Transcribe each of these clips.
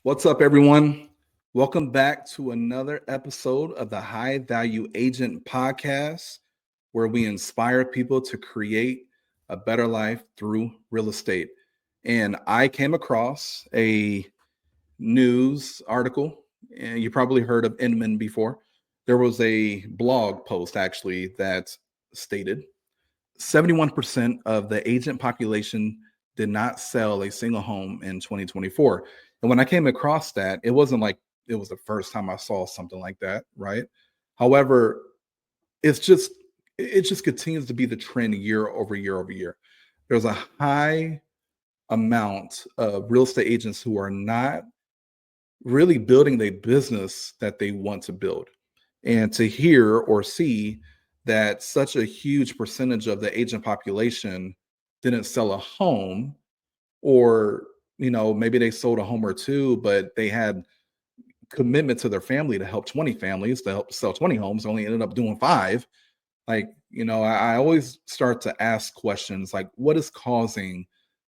What's up, everyone? Welcome back to another episode of the High Value Agent Podcast, where we inspire people to create a better life through real estate. And I came across a news article, and you probably heard of Inman before. There was a blog post actually that stated 71% of the agent population did not sell a single home in 2024. And when I came across that, it wasn't like it was the first time I saw something like that, right? However, it's just it just continues to be the trend year over year over year. There's a high amount of real estate agents who are not really building the business that they want to build. And to hear or see that such a huge percentage of the agent population didn't sell a home, or maybe they sold a home or two, but they had commitment to their family to help 20 families to help sell 20 homes, only ended up doing five. Like, I always start to ask questions like, what is causing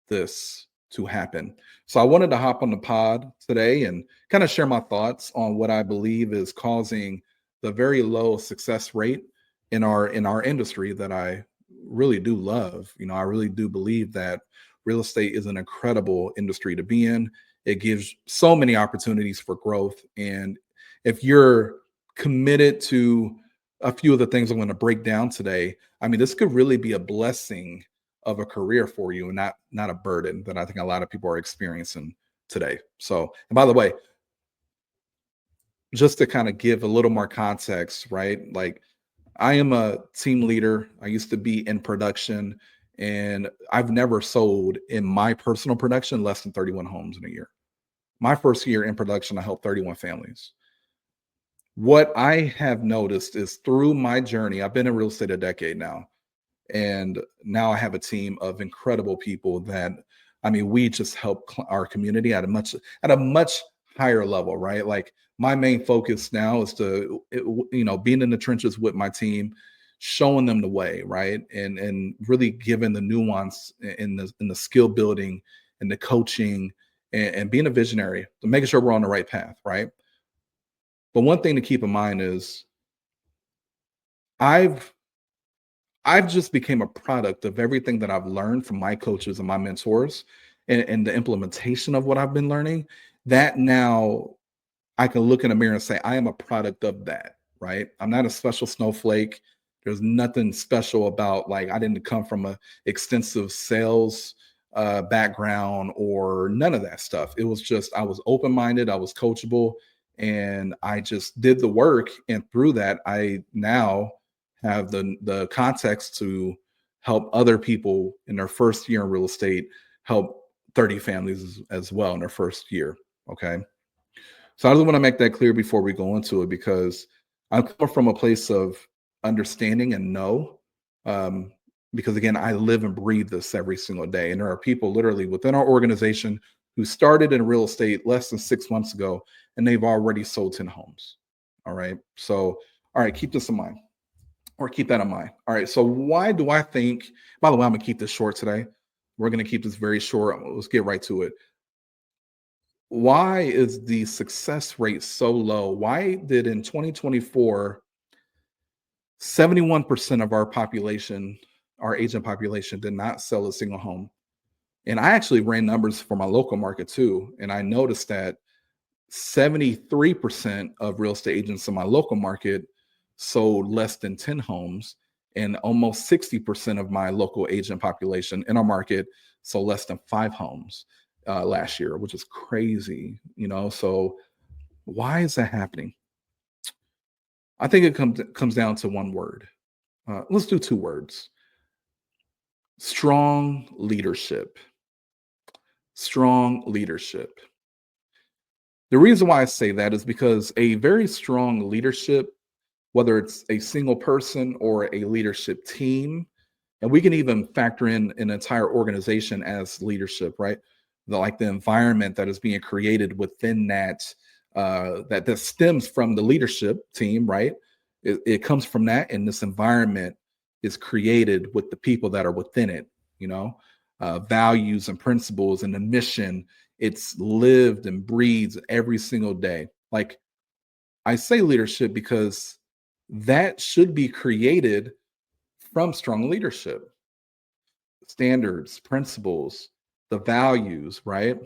this to happen? So I wanted to hop on the pod today and kind of share my thoughts on what I believe is causing the very low success rate in our industry that I really do love. I really do believe that real estate is an incredible industry to be in. It gives so many opportunities for growth. And if you're committed to a few of the things I'm going to break down today, I mean, this could really be a blessing of a career for you, and not a burden that I think a lot of people are experiencing today. So, and by the way, just to kind of give a little more context, right? Like, I am a team leader. I used to be in production, and I've never sold in my personal production less than 31 homes in a year. My first year in production, I helped 31 families. What I have noticed is through my journey, I've been in real estate a decade now, and now I have a team of incredible people that, I mean, we just help our community at a much higher level, right? Like, my main focus now is to being in the trenches with my team, showing them the way, right? And really giving the nuance in the skill building and the coaching, and being a visionary, to making sure we're on the right path, right? But one thing to keep in mind is I've I've just became a product of everything that I've learned from my coaches and my mentors, and the implementation of what I've been learning. That now I can look in the mirror and say, I am a product of that, right? I'm not a special snowflake. There's nothing special about, like, I didn't come from a extensive sales background or none of that stuff. It was just, I was open-minded, I was coachable, and I just did the work. And through that, I now have the context to help other people in their first year in real estate, help 30 families as well in their first year. Okay. So I just want to make that clear before we go into it, because I'm coming from a place of understanding and know. Um, because again, I live and breathe this every single day. And there are people literally within our organization who started in real estate less than 6 months ago, and they've already sold 10 homes. All right. So, all right, keep this in mind, or keep that in mind. All right. So why do I think, by the way, I'm going to keep this short today. We're going to keep this very short. Let's get right to it. Why is the success rate so low? Why did in 2024, 71% of our population, our agent population, did not sell a single home? And I actually ran numbers for my local market too. And I noticed that 73% of real estate agents in my local market sold less than 10 homes. And almost 60% of my local agent population in our market sold less than 5 homes last year, which is crazy. So why is that happening? I think it comes down to one word. Let's do two words: strong leadership. Strong leadership. The reason why I say that is because a very strong leadership, whether it's a single person or a leadership team, and we can even factor in an entire organization as leadership, right? Like the environment that is being created within that stems from the leadership team, right? It comes from that, and this environment is created with the people that are within it. Values and principles and the mission It's lived and breathes every single day. Like, I say leadership because that should be created from strong leadership, standards, principles, the values, right?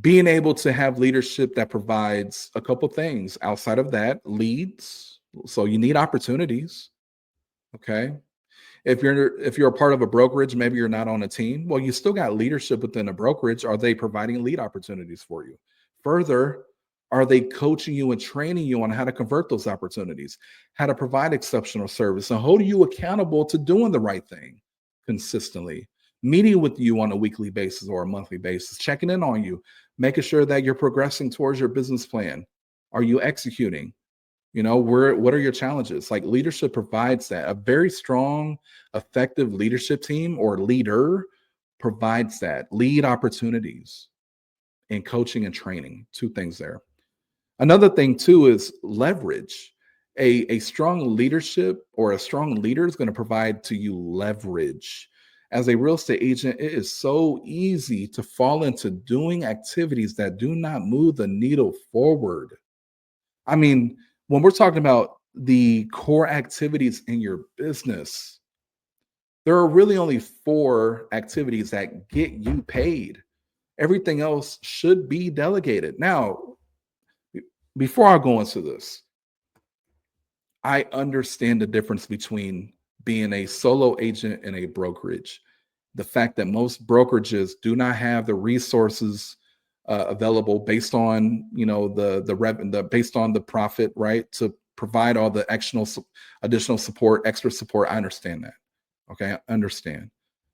Being able to have leadership that provides a couple things outside of that leads. So you need opportunities. Okay. If you're a part of a brokerage, maybe you're not on a team. Well, you still got leadership within a brokerage. Are they providing lead opportunities for you? Further, are they coaching you and training you on how to convert those opportunities, how to provide exceptional service, and hold you accountable to doing the right thing consistently? Meeting with you on a weekly basis or a monthly basis, checking in on you, making sure that you're progressing towards your business plan. Are you executing? What are your challenges? Like, leadership provides that. A very strong, effective leadership team or leader provides that lead opportunities in coaching and training. Two things there. Another thing too is leverage. A strong leadership or a strong leader is going to provide to you leverage. As a real estate agent, it is so easy to fall into doing activities that do not move the needle forward. I mean, when we're talking about the core activities in your business, there are really only four activities that get you paid. Everything else should be delegated. Now, be- before I go into this, I understand the difference between being a solo agent and a brokerage. The fact that most brokerages do not have the resources available based on the based on the profit, right, to provide all the additional support, extra support. I understand that. Okay, I understand.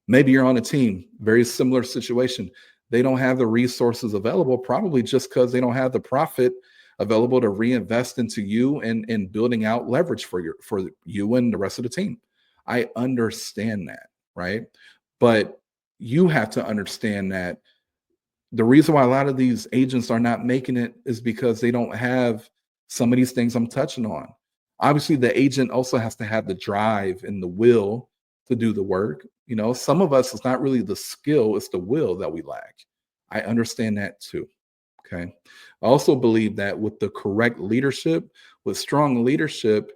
Maybe you're on a team, very similar situation. They don't have the resources available, probably just because they don't have the profit available to reinvest into you and in building out leverage for you and the rest of the team. I understand that, right? But you have to understand that the reason why a lot of these agents are not making it is because they don't have some of these things I'm touching on. Obviously, the agent also has to have the drive and the will to do the work. Some of us, it's not really the skill, it's the will that we lack. I understand that too. Okay. I also believe that with the correct leadership, with strong leadership,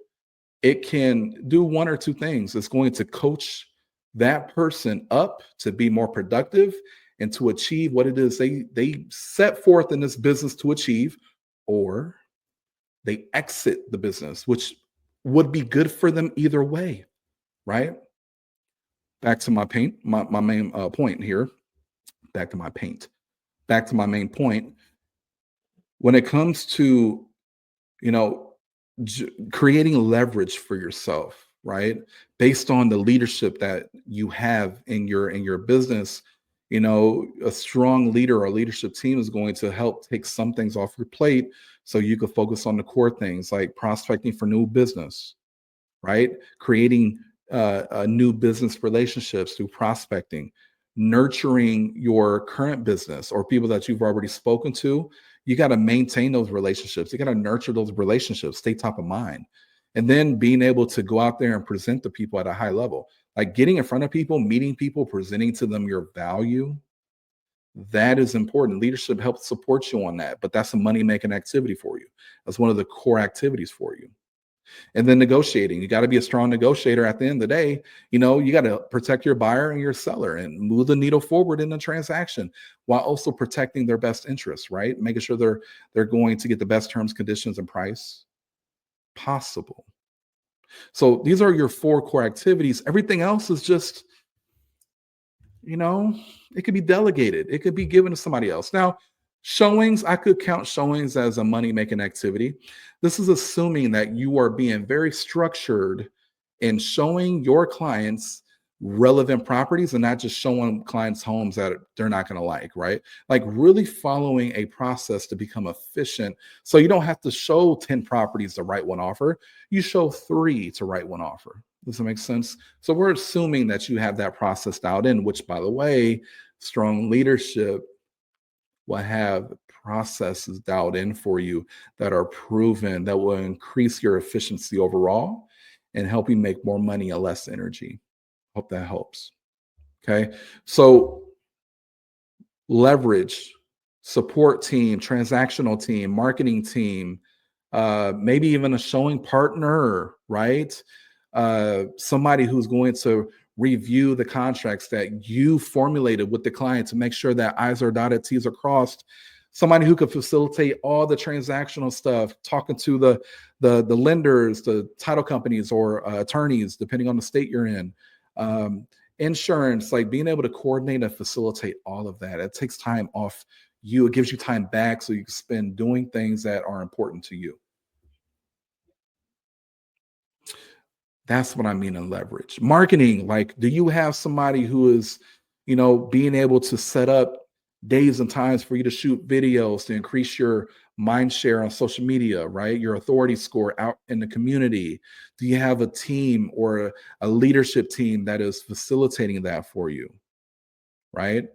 it can do one or two things. It's going to coach that person up to be more productive and to achieve what it is they set forth in this business to achieve, or they exit the business, which would be good for them either way, right? Back to my main point here. Back to my paint. Back to my main point. When it comes to you know creating leverage for yourself, right, based on the leadership that you have in your business, a strong leader or leadership team is going to help take some things off your plate so you can focus on the core things like prospecting for new business, right? Creating new business relationships through prospecting, nurturing your current business or people that you've already spoken to. You got to maintain those relationships. You got to nurture those relationships, stay top of mind. And then being able to go out there and present to people at a high level, like getting in front of people, meeting people, presenting to them your value. That is important. Leadership helps support you on that, but that's a money making activity for you. That's one of the core activities for you. And then negotiating. You got to be a strong negotiator at the end of the day. You got to protect your buyer and your seller and move the needle forward in the transaction while also protecting their best interests, right? Making sure they're going to get the best terms, conditions, and price possible. So these are your four core activities. Everything else is just, you know, it could be delegated. It could be given to somebody else. Now, showings, I could count showings as a money making activity. This is assuming that you are being very structured in showing your clients relevant properties and not just showing clients homes that they're not going to like, right? Like really following a process to become efficient. So you don't have to show 10 properties to write one offer. You show three to write one offer. Does that make sense? So we're assuming that you have that process dialed in, which, by the way, strong leadership will have processes dialed in for you that are proven that will increase your efficiency overall and help you make more money and less energy. Hope that helps. Okay. So leverage, support team, transactional team, marketing team, maybe even a showing partner, right? Somebody who's going to review the contracts that you formulated with the client to make sure that I's are dotted, T's are crossed. Somebody who could facilitate all the transactional stuff, talking to the lenders, the title companies, or attorneys, depending on the state you're in. Um, Insurance, like being able to coordinate and facilitate all of that. It takes time off you. It gives you time back so you can spend doing things that are important to you. That's what I mean in leverage. Marketing, like, do you have somebody who is, being able to set up days and times for you to shoot videos to increase your mind share on social media, right? Your authority score out in the community. Do you have a team or a leadership team that is facilitating that for you, right?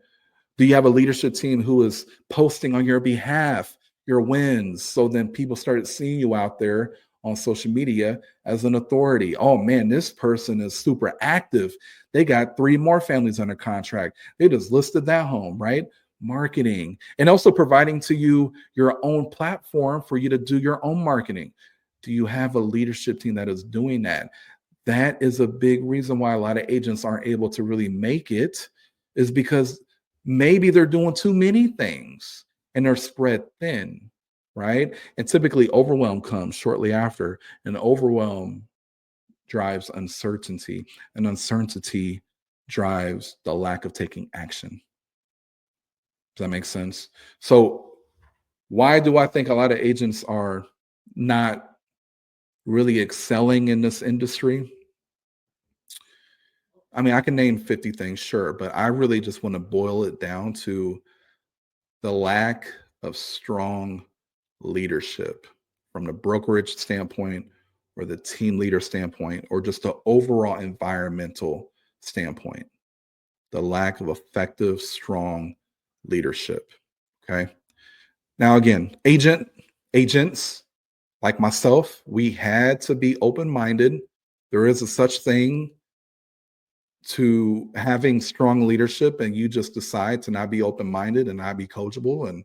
Do you have a leadership team who is posting on your behalf your wins? So then people started seeing you out there on social media as an authority. Oh man, this person is super active. They got three more families under contract. They just listed that home, right? Marketing and also providing to you your own platform for you to do your own marketing. Do you have a leadership team that is doing that? That is a big reason why a lot of agents aren't able to really make it, is because maybe they're doing too many things and they're spread thin, right? And typically overwhelm comes shortly after, and overwhelm drives uncertainty, and uncertainty drives the lack of taking action. Does that make sense? So why do I think a lot of agents are not really excelling in this industry? I mean, I can name 50 things, sure, but I really just want to boil it down to the lack of strong leadership from the brokerage standpoint or the team leader standpoint or just the overall environmental standpoint. The lack of effective, strong leadership. Okay. Now, again, agents like myself, we had to be open minded. There is a such thing to having strong leadership, and you just decide to not be open minded and not be coachable and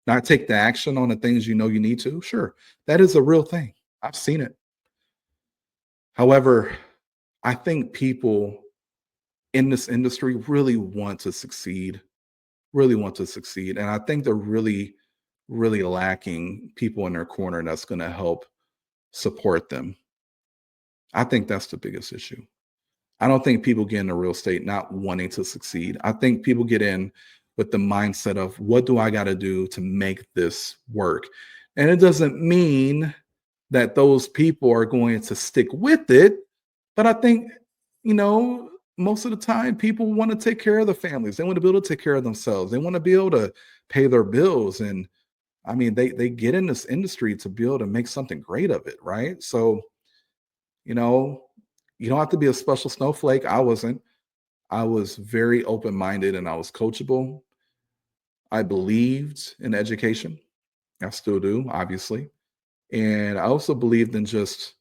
not take the action on the things you know you need to. Sure, that is a real thing. I've seen it. However, I think people in this industry really want to succeed, really want to succeed. And I think they're really, really lacking people in their corner that's going to help support them. I think that's the biggest issue. I don't think people get into real estate not wanting to succeed. I think people get in with the mindset of what do I got to do to make this work? And it doesn't mean that those people are going to stick with it. But I think, most of the time people want to take care of the families. They want to be able to take care of themselves. They want to be able to pay their bills. And I mean, they get in this industry to be able to make something great of it, right? So, you know, you don't have to be a special snowflake. I wasn't. I was very open minded and I was coachable. I believed in education. I still do, obviously. And I also believed in just,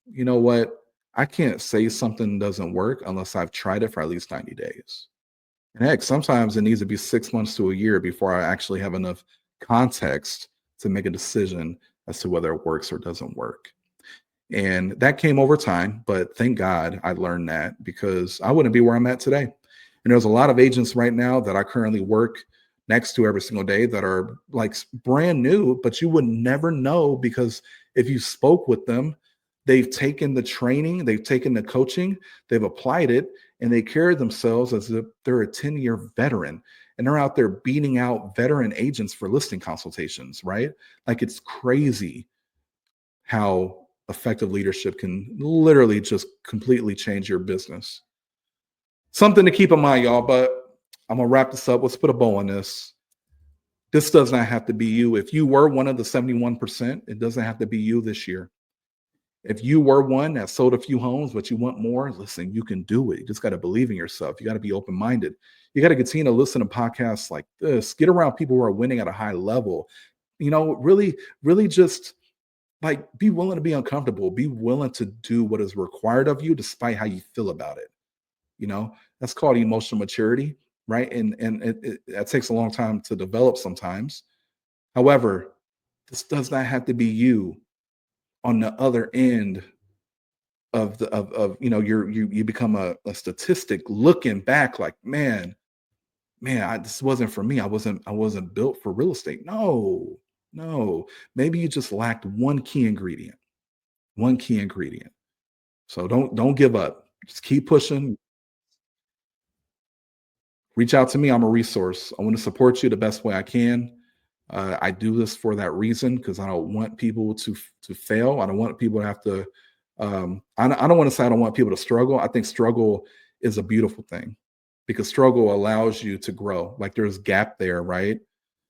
you know what? I can't say something doesn't work unless I've tried it for at least 90 days. And heck, sometimes it needs to be 6 months to a year before I actually have enough context to make a decision as to whether it works or doesn't work. And that came over time, but thank God I learned that because I wouldn't be where I'm at today. And there's a lot of agents right now that I currently work next to every single day that are like brand new, but you would never know because if you spoke with them, they've taken the training, they've taken the coaching, they've applied it, and they carry themselves as if they're a 10-year veteran. And they're out there beating out veteran agents for listing consultations, right? Like it's crazy how effective leadership can literally just completely change your business. Something to keep in mind, y'all, but I'm going to wrap this up. Let's put a bow on this. This does not have to be you. If you were one of the 71%, it doesn't have to be you this year. If you were one that sold a few homes, but you want more, listen, you can do it. You just got to believe in yourself. You got to be open minded. You got to continue to listen to podcasts like this, get around people who are winning at a high level. Really, really just like be willing to be uncomfortable, be willing to do what is required of you despite how you feel about it. That's called emotional maturity. right? And that takes a long time to develop sometimes. However, this does not have to be you on the other end of the of you become a statistic looking back like, man, this wasn't for me. I wasn't built for real estate. No, no. Maybe you just lacked one key ingredient. One key ingredient. So don't give up. Just keep pushing. Reach out to me. I'm a resource. I want to support you the best way I can. I do this for that reason because I don't want people to fail. I don't want people to have to. I don't want to say I don't want people to struggle. I think struggle is a beautiful thing because struggle allows you to grow. Like there's gap there, right?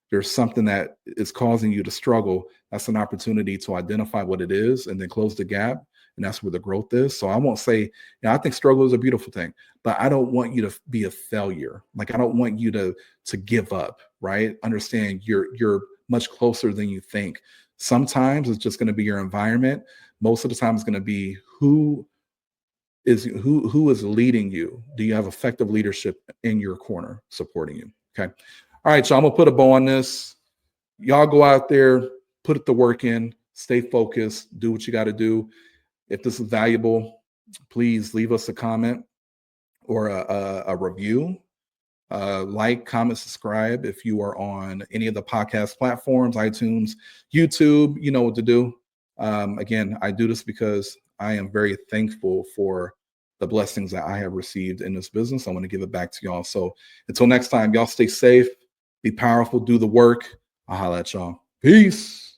There's something that is causing you to struggle. That's an opportunity to identify what it is and then close the gap. And that's where the growth is. So I won't say, I think struggle is a beautiful thing, but I don't want you to be a failure. Like I don't want you to give up, right? Understand you're much closer than you think. Sometimes it's just going to be your environment. Most of the time it's going to be who is leading you. Do you have effective leadership in your corner supporting you? Okay. All right, so I'm gonna put a bow on this. Y'all go out there, put the work in, stay focused, do what you got to do. If this is valuable, please leave us a comment or a review. Like, comment, subscribe if you are on any of the podcast platforms, iTunes, YouTube. You know what to do. Again, I do this because I am very thankful for the blessings that I have received in this business. I want to give it back to y'all. So until next time, y'all stay safe, be powerful, do the work. I'll holla at y'all. Peace.